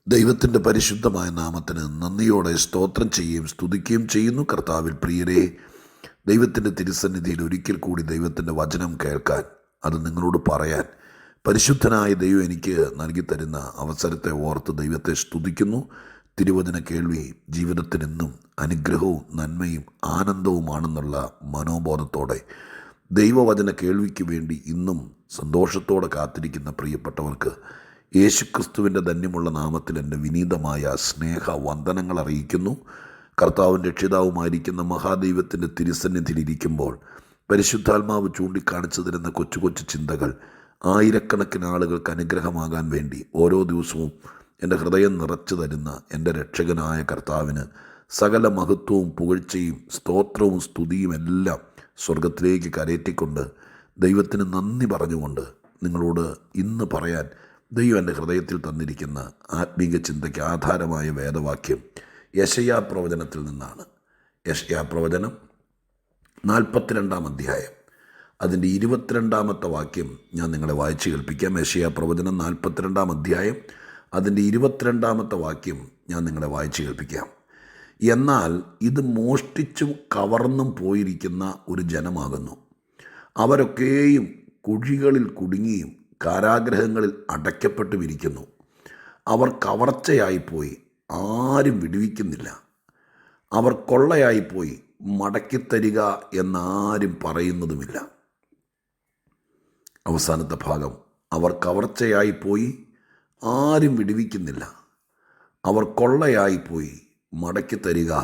ദൈവത്തിൻ്റെ പരിശുദ്ധമായ നാമത്തിന് നന്ദിയോടെ സ്തോത്രം ചെയ്യുകയും സ്തുതിക്കുകയും ചെയ്യുന്നു. കർത്താവിൽ പ്രിയരെ, ദൈവത്തിൻ്റെ തിരുസന്നിധിയിൽ ഒരിക്കൽ കൂടി ദൈവത്തിൻ്റെ വചനം കേൾക്കാൻ, അത് നിങ്ങളോട് പറയാൻ പരിശുദ്ധനായ ദൈവം എനിക്ക് നൽകിത്തരുന്ന അവസരത്തെ ഓർത്ത് ദൈവത്തെ സ്തുതിക്കുന്നു. തിരുവചന കേൾവി ജീവിതത്തിനെന്നും അനുഗ്രഹവും നന്മയും ആനന്ദവുമാണെന്നുള്ള മനോബോധത്തോടെ ദൈവവചന കേൾവിക്ക് വേണ്ടി ഇന്നും സന്തോഷത്തോടെ കാത്തിരിക്കുന്ന പ്രിയപ്പെട്ടവർക്ക് യേശുക്രിസ്തുവിൻ്റെ ധന്യമുള്ള നാമത്തിൽ എൻ്റെ വിനീതമായ സ്നേഹ വന്ദനങ്ങൾ അറിയിക്കുന്നു. കർത്താവും രക്ഷിതാവുമായിരിക്കുന്ന മഹാദൈവത്തിൻ്റെ തിരുസന്നിധിയിലിരിക്കുമ്പോൾ പരിശുദ്ധാത്മാവ് ചൂണ്ടിക്കാണിച്ചു തരുന്ന കൊച്ചു കൊച്ചു ചിന്തകൾ ആയിരക്കണക്കിന് ആളുകൾക്ക് അനുഗ്രഹമാകാൻ വേണ്ടി ഓരോ ദിവസവും എൻ്റെ ഹൃദയം നിറച്ചു തരുന്ന എൻ്റെ രക്ഷകനായ കർത്താവിന് സകല മഹത്വവും പുകഴ്ചയും സ്തോത്രവും സ്തുതിയും എല്ലാം സ്വർഗത്തിലേക്ക് കരയറ്റിക്കൊണ്ട് ദൈവത്തിന് നന്ദി പറഞ്ഞുകൊണ്ട് നിങ്ങളോട് ഇന്ന് പറയാൻ ദൈവം എൻ്റെ ഹൃദയത്തിൽ തന്നിരിക്കുന്ന ആത്മീക ചിന്തയ്ക്ക് ആധാരമായ വേദവാക്യം യെശയ്യാ പ്രവചനത്തിൽ നിന്നാണ്. യെശയ്യാ പ്രവചനം 42-ാം അധ്യായം അതിൻ്റെ 22-ാമത്തെ വാക്യം ഞാൻ നിങ്ങളെ വായിച്ച് കേൾപ്പിക്കാം. യെശയ്യാ പ്രവചനം 42-ാം അധ്യായം അതിൻ്റെ 22-ാമത്തെ വാക്യം ഞാൻ നിങ്ങളെ വായിച്ച് കേൾപ്പിക്കാം. എന്നാൽ ഇത് മോഷ്ടിച്ചും കവർന്നും പോയിരിക്കുന്ന ഒരു ജനമാകുന്നു. അവരൊക്കെയും കുഴികളിൽ കുടുങ്ങിയും കാരാഗ്രഹങ്ങളിൽ അടയ്ക്കപ്പെട്ടുമിരിക്കുന്നു. അവർ കവർച്ചയായിപ്പോയി, ആരും വിടുവിക്കുന്നില്ല. അവർ കൊള്ളയായിപ്പോയി, മടക്കിത്തരിക എന്നാരും പറയുന്നതുമില്ല. അവസാനത്തെ ഭാഗം, അവർ കവർച്ചയായിപ്പോയി, ആരും വിടുവിക്കുന്നില്ല. അവർ കൊള്ളയായിപ്പോയി, മടക്കിത്തരിക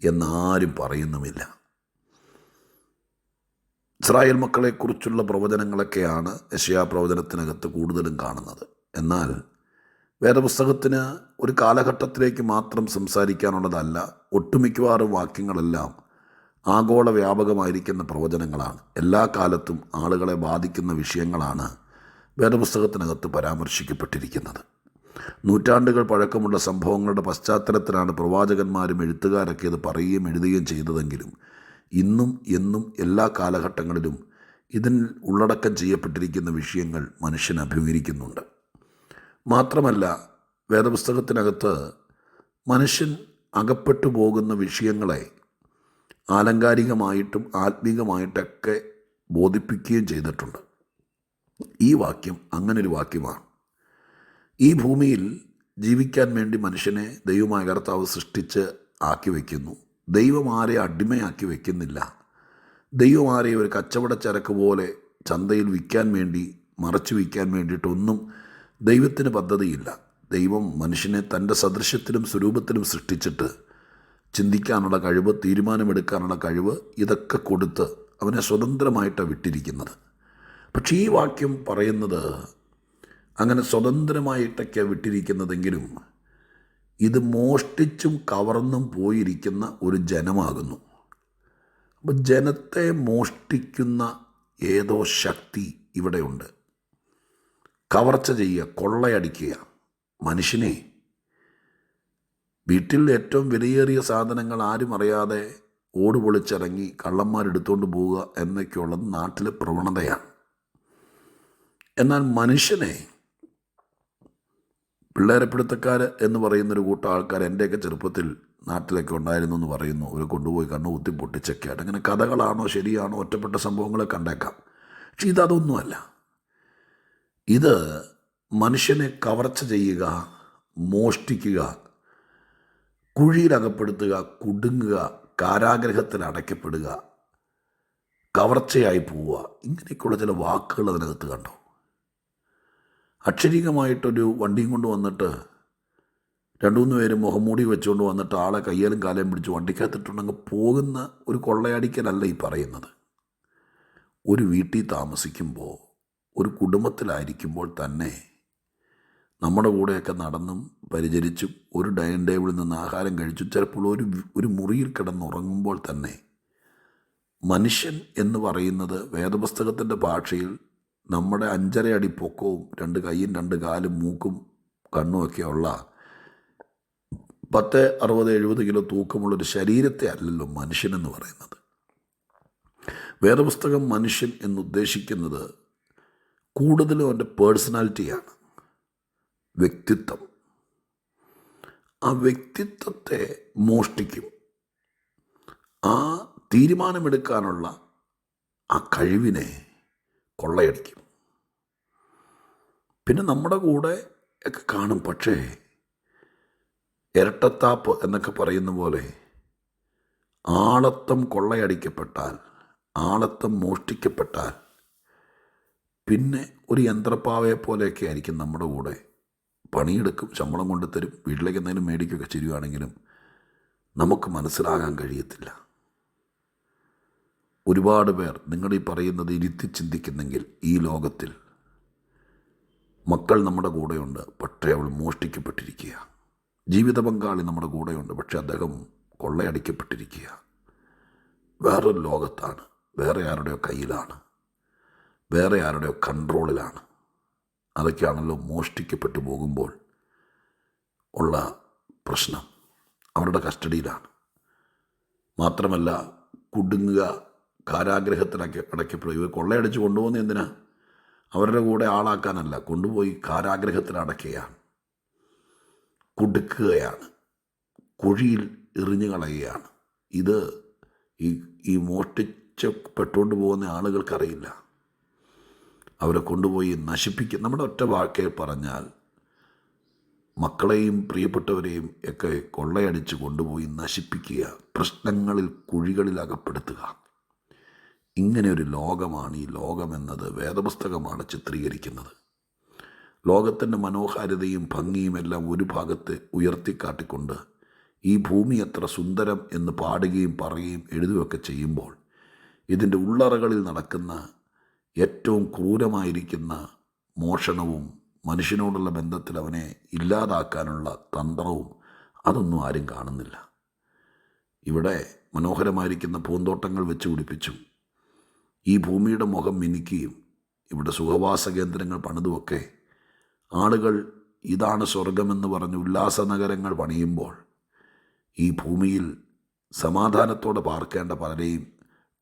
എന്നാരും പറയുന്നുമില്ല. ഇസ്രായേൽ മക്കളെക്കുറിച്ചുള്ള പ്രവചനങ്ങളൊക്കെയാണ് യെശയ്യാ പ്രവചനത്തിനകത്ത് കൂടുതലും കാണുന്നത്. എന്നാൽ വേദപുസ്തകത്തിന് ഒരു കാലഘട്ടത്തിലേക്ക് മാത്രം സംസാരിക്കാനുള്ളതല്ല. ഒട്ടുമിക്കവാറും വാക്യങ്ങളെല്ലാം ആഗോള വ്യാപകമായിരിക്കുന്ന പ്രവചനങ്ങളാണ്. എല്ലാ കാലത്തും ആളുകളെ ബാധിക്കുന്ന വിഷയങ്ങളാണ് വേദപുസ്തകത്തിനകത്ത് പരാമർശിക്കപ്പെട്ടിരിക്കുന്നത്. നൂറ്റാണ്ടുകൾ പഴക്കമുള്ള സംഭവങ്ങളുടെ പശ്ചാത്തലത്തിലാണ് പ്രവാചകന്മാരും എഴുത്തുകാരൊക്കെ ഇത് പറയുകയും എഴുതുകയും ചെയ്തതെങ്കിലും ഇന്നും എന്നും എല്ലാ കാലഘട്ടങ്ങളിലും ഇതിൽ ഉള്ളടക്കം ചെയ്യപ്പെട്ടിരിക്കുന്ന വിഷയങ്ങൾ മനുഷ്യൻ അഭിമുഖീകരിക്കുന്നുണ്ട്. മാത്രമല്ല, വേദപുസ്തകത്തിനകത്ത് മനുഷ്യൻ അകപ്പെട്ടു പോകുന്ന വിഷയങ്ങളെ ആലങ്കാരികമായിട്ടും ആത്മീകമായിട്ടൊക്കെ ബോധിപ്പിക്കുകയും ചെയ്തിട്ടുണ്ട്. ഈ വാക്യം അങ്ങനൊരു വാക്യമാണ്. ഈ ഭൂമിയിൽ ജീവിക്കാൻ വേണ്ടി മനുഷ്യനെ ദൈവമായ കർത്താവ് സൃഷ്ടിച്ച് ആക്കി വയ്ക്കുന്നു. ദൈവം ആരെ അടിമയാക്കി വയ്ക്കുന്നില്ല. ദൈവം ആരെ ഒരു കച്ചവട ചരക്ക് പോലെ ചന്തയിൽ വിൽക്കാൻ വേണ്ടി, മറച്ചു വിൽക്കാൻ വേണ്ടിയിട്ടൊന്നും ദൈവത്തിന് പദ്ധതിയില്ല. ദൈവം മനുഷ്യനെ തൻ്റെ സദൃശ്യത്തിലും സ്വരൂപത്തിലും സൃഷ്ടിച്ചിട്ട് ചിന്തിക്കാനുള്ള കഴിവ്, തീരുമാനമെടുക്കാനുള്ള കഴിവ് ഇതൊക്കെ കൊടുത്ത് അവനെ സ്വതന്ത്രമായിട്ടാണ് വിട്ടിരിക്കുന്നത്. പക്ഷേ ഈ വാക്യം പറയുന്നത് അങ്ങനെ സ്വതന്ത്രമായിട്ടൊക്കെയാണ് വിട്ടിരിക്കുന്നതെങ്കിലും ഇത് മോഷ്ടിച്ചും കവർന്നും പോയിരിക്കുന്ന ഒരു ജനമാകുന്നു. അപ്പോൾ ജനത്തെ മോഷ്ടിക്കുന്ന ഏതോ ശക്തി ഇവിടെയുണ്ട്. കവർച്ച ചെയ്യുക, കൊള്ളയടിക്കുക. മനുഷ്യനെ വീട്ടിൽ ഏറ്റവും വിലയേറിയ സാധനങ്ങൾ ആരും അറിയാതെ ഓട് പൊളിച്ചിറങ്ങി കള്ളന്മാരെടുത്തുകൊണ്ട് പോവുക എന്നൊക്കെയുള്ളത് നാട്ടിലെ പ്രവണതയാണ്. എന്നാൽ മനുഷ്യനെ പിള്ളേരപ്പിടുത്തക്കാർ എന്ന് പറയുന്നൊരു കൂട്ടം ആൾക്കാർ എൻ്റെയൊക്കെ ചെറുപ്പത്തിൽ നാട്ടിലൊക്കെ ഉണ്ടായിരുന്നു എന്ന് പറയുന്നു. ഒരു കൊണ്ടുപോയി കണ്ണു കുത്തി പൊട്ടിച്ചൊക്കെയായിട്ട്. അങ്ങനെ കഥകളാണോ ശരിയാണോ ഒറ്റപ്പെട്ട സംഭവങ്ങളെ കണ്ടേക്കാം. പക്ഷെ ഇതൊന്നുമല്ല. ഇത് മനുഷ്യനെ കവർച്ച ചെയ്യുക, മോഷ്ടിക്കുക, കുഴിയിലകപ്പെടുത്തുക, കുടുങ്ങുക, കാരാഗ്രഹത്തിൽ അടയ്ക്കപ്പെടുക, കവർച്ചയായി പോവുക, ഇങ്ങനെയൊക്കെയുള്ള ചില വാക്കുകൾ അതിനകത്ത് കണ്ടോ. അക്ഷരീകമായിട്ടൊരു വണ്ടിയും കൊണ്ട് വന്നിട്ട് 2-3 പേര് മുഖംമൂടി വെച്ചുകൊണ്ട് വന്നിട്ട് ആളെ കയ്യാലും കാലയും പിടിച്ച് വണ്ടിക്കകത്തിട്ടുണ്ടെങ്കിൽ പോകുന്ന ഒരു കൊള്ളയടിക്കലല്ല ഈ പറയുന്നത്. ഒരു വീട്ടിൽ താമസിക്കുമ്പോൾ, ഒരു കുടുംബത്തിലായിരിക്കുമ്പോൾ തന്നെ നമ്മുടെ കൂടെയൊക്കെ നടന്നും പരിചരിച്ചും ഒരു ഡൈനിങ് ടേബിളിൽ നിന്ന് ആഹാരം കഴിച്ചും ചിലപ്പോൾ ഒരു മുറിയിൽ കിടന്നുറങ്ങുമ്പോൾ തന്നെ മനുഷ്യൻ എന്ന് പറയുന്നത് വേദപുസ്തകത്തിൻ്റെ ഭാഷയിൽ നമ്മുടെ 5.5 അടി പൊക്കവും 2 കൈയും 2 കാലും മൂക്കും കണ്ണുമൊക്കെയുള്ള 10-60-70 കിലോ തൂക്കമുള്ളൊരു ശരീരത്തെ അല്ലല്ലോ മനുഷ്യനെന്ന് പറയുന്നത്. വേദപുസ്തകം മനുഷ്യൻ എന്നുദ്ദേശിക്കുന്നത് കൂടുതലും അവൻ്റെ പേഴ്സണാലിറ്റിയാണ്, വ്യക്തിത്വം. ആ വ്യക്തിത്വത്തെ മോഷ്ടിക്കും. ആ തീരുമാനമെടുക്കാനുള്ള ആ കഴിവിനെ കൊള്ളയടിക്കും. പിന്നെ നമ്മുടെ കൂടെ ഒക്കെ കാണും. പക്ഷേ ഇരട്ടത്താപ്പ് എന്നൊക്കെ പറയുന്ന പോലെ ആളത്തം കൊള്ളയടിക്കപ്പെട്ടാൽ, ആളത്തം മോഷ്ടിക്കപ്പെട്ടാൽ പിന്നെ ഒരു യന്ത്രപ്പാവയെ പോലെയൊക്കെ ആയിരിക്കും നമ്മുടെ കൂടെ. പണിയെടുക്കും, ശമ്പളം കൊണ്ട് തരും, വീട്ടിലേക്ക് എന്തെങ്കിലും മേടിക്കുകയൊക്കെ ചെയ്യുകയാണെങ്കിലും നമുക്ക് മനസ്സിലാകാൻ കഴിയത്തില്ല. ഒരുപാട് പേർ നിങ്ങളീ പറയുന്നത് ഇരുത്തി ചിന്തിക്കുന്നെങ്കിൽ ഈ ലോകത്തിൽ മക്കൾ നമ്മുടെ കൂടെയുണ്ട്, പക്ഷേ അവൾ മോഷ്ടിക്കപ്പെട്ടിരിക്കുക. ജീവിത പങ്കാളി നമ്മുടെ കൂടെയുണ്ട്, പക്ഷേ അദ്ദേഹം കൊള്ളയടിക്കപ്പെട്ടിരിക്കുക. വേറൊരു ലോകത്താണ്, വേറെ ആരുടെയോ കയ്യിലാണ്, വേറെ ആരുടെയോ കൺട്രോളിലാണ്. അതൊക്കെയാണല്ലോ മോഷ്ടിക്കപ്പെട്ടു പോകുമ്പോൾ ഉള്ള പ്രശ്നം. അവരുടെ കസ്റ്റഡിയിലാണ്. മാത്രമല്ല കുടുങ്ങുക, കാരാഗ്രഹത്തിലൊക്കെ അടയ്ക്കപ്പെടുക. ഇവർ കൊള്ളയടിച്ച് കൊണ്ടുപോകുന്ന എന്തിനാ? അവരുടെ കൂടെ ആളാക്കാനല്ല, കൊണ്ടുപോയി കാരാഗ്രഹത്തിൽ അടയ്ക്കുകയാണ്, കുടുക്കുകയാണ്, കുഴിയിൽ എറിഞ്ഞു കളയുകയാണ്. ഇത് ഈ മോഷ്ടിച്ചപ്പെട്ടുകൊണ്ട് പോകുന്ന ആളുകൾക്കറിയില്ല. അവരെ കൊണ്ടുപോയി നശിപ്പിക്കും. നമ്മുടെ ഒറ്റ വാക്കേ പറഞ്ഞാൽ മക്കളെയും പ്രിയപ്പെട്ടവരെയും ഒക്കെ കൊള്ളയടിച്ച് കൊണ്ടുപോയി നശിപ്പിക്കുക, പ്രശ്നങ്ങളിൽ കുഴികളിൽ അകപ്പെടുത്തുക. ഇങ്ങനെ ഒരു ലോകമാണ് ഈ ലോകമെന്നത് വേദപുസ്തകമാണ് ചിത്രീകരിക്കുന്നത്. ലോകത്തിൻ്റെ മനോഹാരിതയും ഭംഗിയും എല്ലാം ഒരു ഭാഗത്ത് ഉയർത്തിക്കാട്ടിക്കൊണ്ട് ഈ ഭൂമി എത്ര സുന്ദരം എന്ന് പാടുകയും പറയുകയും എഴുതുകയൊക്കെ ചെയ്യുമ്പോൾ ഇതിൻ്റെ ഉള്ളറകളിൽ നടക്കുന്ന ഏറ്റവും ക്രൂരമായിരിക്കുന്ന മോഷണവും മനുഷ്യനോടുള്ള ബന്ധത്തിൽ അവനെ ഇല്ലാതാക്കാനുള്ള തന്ത്രവും അതൊന്നും ആരും കാണുന്നില്ല. ഇവിടെ മനോഹരമായിരിക്കുന്ന പൂന്തോട്ടങ്ങൾ വെച്ച് പിടിപ്പിച്ചും ഈ ഭൂമിയുടെ മുഖം മിനുക്കിയും ഇവിടെ സുഖവാസ കേന്ദ്രങ്ങൾ പണിതുമൊക്കെ ആളുകൾ ഇതാണ് സ്വർഗമെന്ന് പറഞ്ഞ് ഉല്ലാസ നഗരങ്ങൾ പണിയുമ്പോൾ ഈ ഭൂമിയിൽ സമാധാനത്തോടെ പാർക്കേണ്ട പലരെയും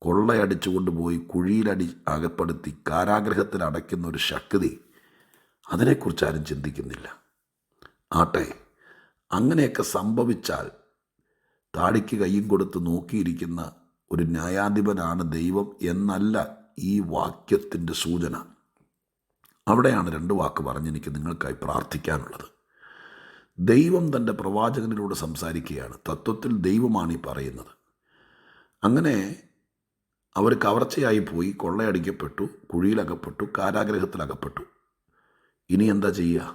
കൊള്ളയടിച്ചു കൊണ്ടുപോയി കുഴിയിലടി അകപ്പെടുത്തി കാരാഗ്രഹത്തിൽ അടയ്ക്കുന്ന ഒരു ശക്തി, അതിനെക്കുറിച്ച് ആരും ചിന്തിക്കുന്നില്ല. ആട്ടെ, അങ്ങനെയൊക്കെ സംഭവിച്ചാൽ താടിക്ക് കയ്യും കൊടുത്ത് നോക്കിയിരിക്കുന്ന ഒരു ന്യായാധിപനാണ് ദൈവം എന്നല്ല ഈ വാക്യത്തിൻ്റെ സൂചന. അവിടെയാണ് രണ്ട് വാക്ക് പറഞ്ഞെനിക്ക് നിങ്ങൾക്കായി പ്രാർത്ഥിക്കാനുള്ളത്. ദൈവം തൻ്റെ പ്രവാചകനിലൂടെ സംസാരിക്കുകയാണ്. തത്വത്തിൽ ദൈവമാണ് ഈ പറയുന്നത്. അങ്ങനെ അവർ കവർച്ചയായി പോയി, കൊള്ളയടിക്കപ്പെട്ടു, കുഴിയിലകപ്പെട്ടു, കാരാഗ്രഹത്തിലകപ്പെട്ടു. ഇനി എന്താ ചെയ്യുക?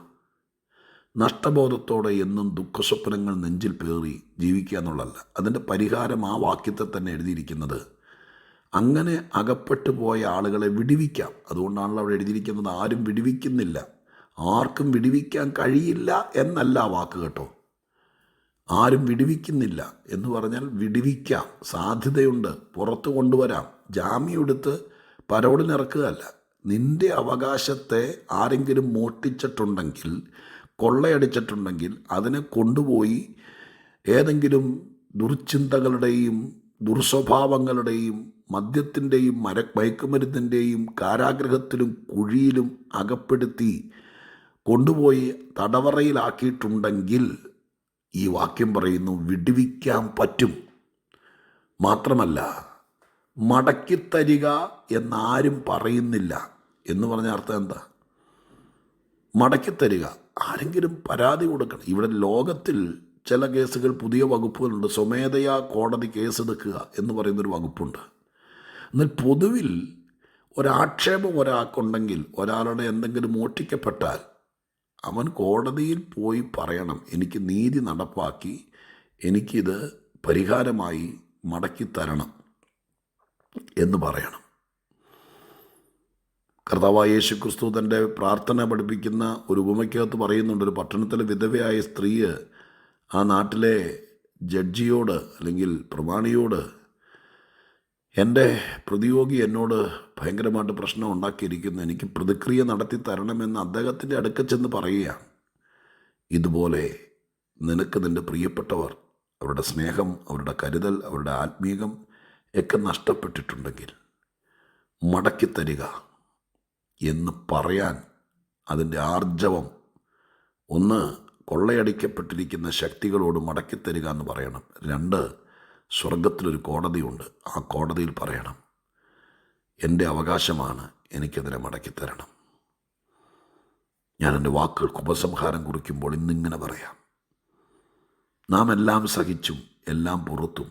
നഷ്ടബോധത്തോടെ എന്നും ദുഃഖസ്വപ്നങ്ങൾ നെഞ്ചിൽ പേറി ജീവിക്കുക എന്നുള്ളതല്ല. അതിൻ്റെ പരിഹാരം ആ വാക്യത്തിൽ തന്നെ എഴുതിയിരിക്കുന്നത്. അങ്ങനെ അകപ്പെട്ടു പോയ ആളുകളെ വിടുവിക്കാം. അതുകൊണ്ടാണല്ലോ അവിടെ എഴുതിയിരിക്കുന്നത്. ആരും വിടുവിക്കുന്നില്ല, ആർക്കും വിടുവിക്കാൻ കഴിയില്ല എന്നല്ല ആ വാക്ക് കേട്ടോ. ആരും വിടുവിക്കുന്നില്ല എന്ന് പറഞ്ഞാൽ വിടുവിക്കാം, സാധ്യതയുണ്ട്, പുറത്തു കൊണ്ടുവരാം. ജാമ്യം എടുത്ത് പരോളിനിറക്കുകയല്ല. നിൻ്റെ അവകാശത്തെ ആരെങ്കിലും മോഷ്ടിച്ചിട്ടുണ്ടെങ്കിൽ, കൊള്ളയടിച്ചിട്ടുണ്ടെങ്കിൽ അതിനെ കൊണ്ടുപോയി ഏതെങ്കിലും ദുർചിന്തകളുടെയും ദുർസ്വഭാവങ്ങളുടെയും മദ്യത്തിൻ്റെയും മയക്കുമരുന്നിൻ്റെയും കാരാഗ്രഹത്തിലും കുഴിയിലും അകപ്പെടുത്തി കൊണ്ടുപോയി തടവറയിലാക്കിയിട്ടുണ്ടെങ്കിൽ ഈ വാക്യം പറയുന്നു വിടുവിക്കാൻ പറ്റും. മാത്രമല്ല മടക്കിത്തരിക എന്നാരും പറയുന്നില്ല. എന്ന് പറഞ്ഞ അർത്ഥം എന്താ? മടക്കിത്തരിക, ആരെങ്കിലും പരാതി കൊടുക്കണം. ഇവിടെ ലോകത്തിൽ ചില കേസുകൾ, പുതിയ വകുപ്പുകളുണ്ട്. സ്വമേധയാ കോടതി കേസെടുക്കുക എന്ന് പറയുന്നൊരു വകുപ്പുണ്ട്. എന്നാൽ പൊതുവിൽ ഒരാക്ഷേപം ഒരാൾക്കുണ്ടെങ്കിൽ, ഒരാളുടെ എന്തെങ്കിലും മോഷ്ടിക്കപ്പെട്ടാൽ അവൻ കോടതിയിൽ പോയി പറയണം, എനിക്ക് നീതി നടപ്പാക്കി എനിക്കിത് പരിഹാരമായി മടക്കിത്തരണം എന്ന് പറയണം. കർത്താവായ യേശു ക്രിസ്തു തൻ്റെ പ്രാർത്ഥന പഠിപ്പിക്കുന്ന ഒരു ഉപമയ്ക്കകത്ത് പറയുന്നുണ്ട്. ഒരു പട്ടണത്തിലെ വിധവയായ സ്ത്രീ ആ നാട്ടിലെ ജഡ്ജിയോട് അല്ലെങ്കിൽ പ്രമാണിയോട്, എൻ്റെ പ്രതിയോഗി എന്നോട് ഭയങ്കരമായിട്ട് പ്രശ്നം ഉണ്ടാക്കിയിരിക്കുന്നു, എനിക്ക് പ്രതിക്രിയ നടത്തി തരണമെന്ന് അദ്ദേഹത്തിൻ്റെ അടുക്കൽ ചെന്ന് പറയുകയാണ്. ഇതുപോലെ നിനക്ക് നിൻ്റെ പ്രിയപ്പെട്ടവർ, അവരുടെ സ്നേഹം, അവരുടെ കരുതൽ, അവരുടെ ആത്മീകം ഒക്കെ നഷ്ടപ്പെട്ടിട്ടുണ്ടെങ്കിൽ മടക്കിത്തരിക എന്ന് പറയാൻ അതിൻ്റെ ആർജവം ഒന്ന് കൊള്ളയടിക്കപ്പെട്ടിരിക്കുന്ന ശക്തികളോട് മടക്കിത്തരിക എന്ന് പറയണം. 2, സ്വർഗത്തിലൊരു കോടതിയുണ്ട്. ആ കോടതിയിൽ പറയണം, എൻ്റെ അവകാശമാണ്, എനിക്കതിനെ മടക്കിത്തരണം. ഞാൻ എൻ്റെ വാക്കുകൾക്ക് ഉപസംഹാരം കുറിക്കുമ്പോൾ ഇന്നിങ്ങനെ പറയാം: നാം എല്ലാം സഹിച്ചും എല്ലാം പുറത്തും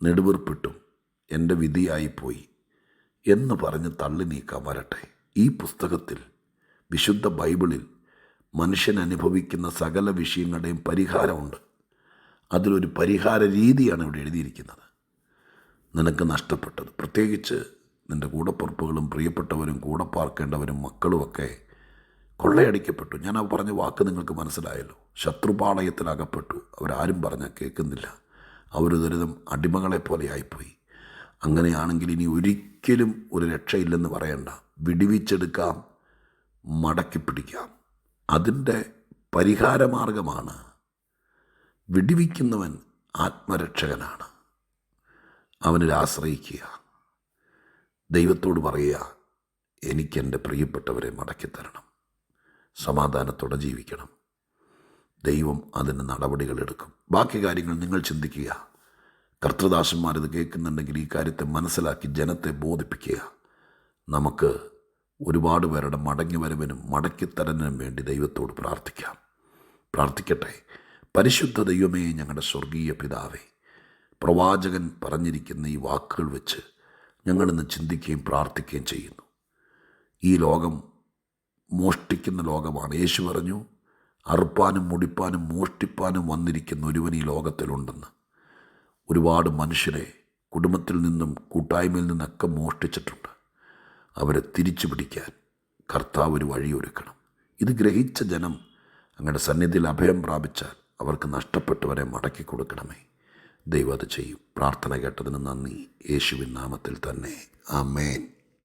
നെടുവീർപ്പിട്ടും എൻ്റെ വിധിയായിപ്പോയി എന്ന് പറഞ്ഞ് തള്ളി നീക്കാൻ വരട്ടെ. ഈ പുസ്തകത്തിൽ, വിശുദ്ധ ബൈബിളിൽ മനുഷ്യൻ അനുഭവിക്കുന്ന സകല വിഷയങ്ങളുടെയും പരിഹാരമുണ്ട്. അതിലൊരു പരിഹാര രീതിയാണ് ഇവിടെ എഴുതിയിരിക്കുന്നത്. നിനക്ക് നഷ്ടപ്പെട്ടത്, പ്രത്യേകിച്ച് നിൻ്റെ കൂടപ്പുറപ്പുകളും പ്രിയപ്പെട്ടവരും കൂടെ പാർക്കേണ്ടവരും മക്കളുമൊക്കെ കൊള്ളയടിക്കപ്പെട്ടു. ഞാൻ ആ പറഞ്ഞ വാക്ക് നിങ്ങൾക്ക് മനസ്സിലായല്ലോ. ശത്രുപാളയത്തിലകപ്പെട്ടു. അവരാരും പറഞ്ഞാൽ കേൾക്കുന്നില്ല. അവർ ദുരിതം അടിമകളെപ്പോലെ ആയിപ്പോയി. അങ്ങനെയാണെങ്കിൽ ഇനി ഒരിക്കലും ഒരു രക്ഷയില്ലെന്ന് പറയണ്ട. വിടുവിച്ചെടുക്കാം, മടക്കി പിടിക്കാം. അതിൻ്റെ പരിഹാരമാർഗമാണ്. വിടുവിക്കുന്നവൻ ആത്മരക്ഷകനാണ്. അവനിൽ ആശ്രയിക്കുക. ദൈവത്തോട് പറയുക, എനിക്കെൻ്റെ പ്രിയപ്പെട്ടവരെ മടക്കിത്തരണം, സമാധാനത്തോടെ ജീവിക്കണം. ദൈവം അതിന് നടപടികളെടുക്കും. ബാക്കി കാര്യങ്ങൾ നിങ്ങൾ ചിന്തിക്കുക. കർത്തൃദാസന്മാരിത് കേൾക്കുന്നുണ്ടെങ്കിൽ ഈ കാര്യത്തെ മനസ്സിലാക്കി ജനത്തെ ബോധിപ്പിക്കുക. നമുക്ക് ഒരുപാട് പേരുടെ മടങ്ങിവരവിനും മടക്കിത്തരനും വേണ്ടി ദൈവത്തോട് പ്രാർത്ഥിക്കട്ടെ. പരിശുദ്ധ ദൈവമേ, ഞങ്ങളുടെ സ്വർഗീയ പിതാവേ, പ്രവാചകൻ പറഞ്ഞിരിക്കുന്ന ഈ വാക്കുകൾ വെച്ച് ഞങ്ങളിന്ന് ചിന്തിക്കുകയും പ്രാർത്ഥിക്കുകയും ചെയ്യുന്നു. ഈ ലോകം മോഷ്ടിക്കുന്ന ലോകമാണ്. യേശു പറഞ്ഞു, അറുപ്പാനും മുടിപ്പാനും മോഷ്ടിപ്പാനും വന്നിരിക്കുന്ന ഒരുവൻ ഈ ലോകത്തിലുണ്ടെന്ന്. ഒരുപാട് മനുഷ്യരെ കുടുംബത്തിൽ നിന്നും കൂട്ടായ്മയിൽ നിന്നൊക്കെ മോഷ്ടിച്ചിട്ടുണ്ട്. അവരെ തിരിച്ചു പിടിക്കാൻ കർത്താവ് ഒരു വഴിയൊരുക്കണം. ഇത് ഗ്രഹിച്ച ജനം അങ്ങയുടെ സന്നിധിയിൽ അഭയം പ്രാപിച്ചാൽ അവർക്ക് നഷ്ടപ്പെട്ടവരെ മടക്കി കൊടുക്കണമേ. ദൈവം അത് ചെയ്യും. പ്രാർത്ഥന കേട്ടതിന് നന്ദി. യേശുവിൻ നാമത്തിൽ തന്നെ. ആമേൻ.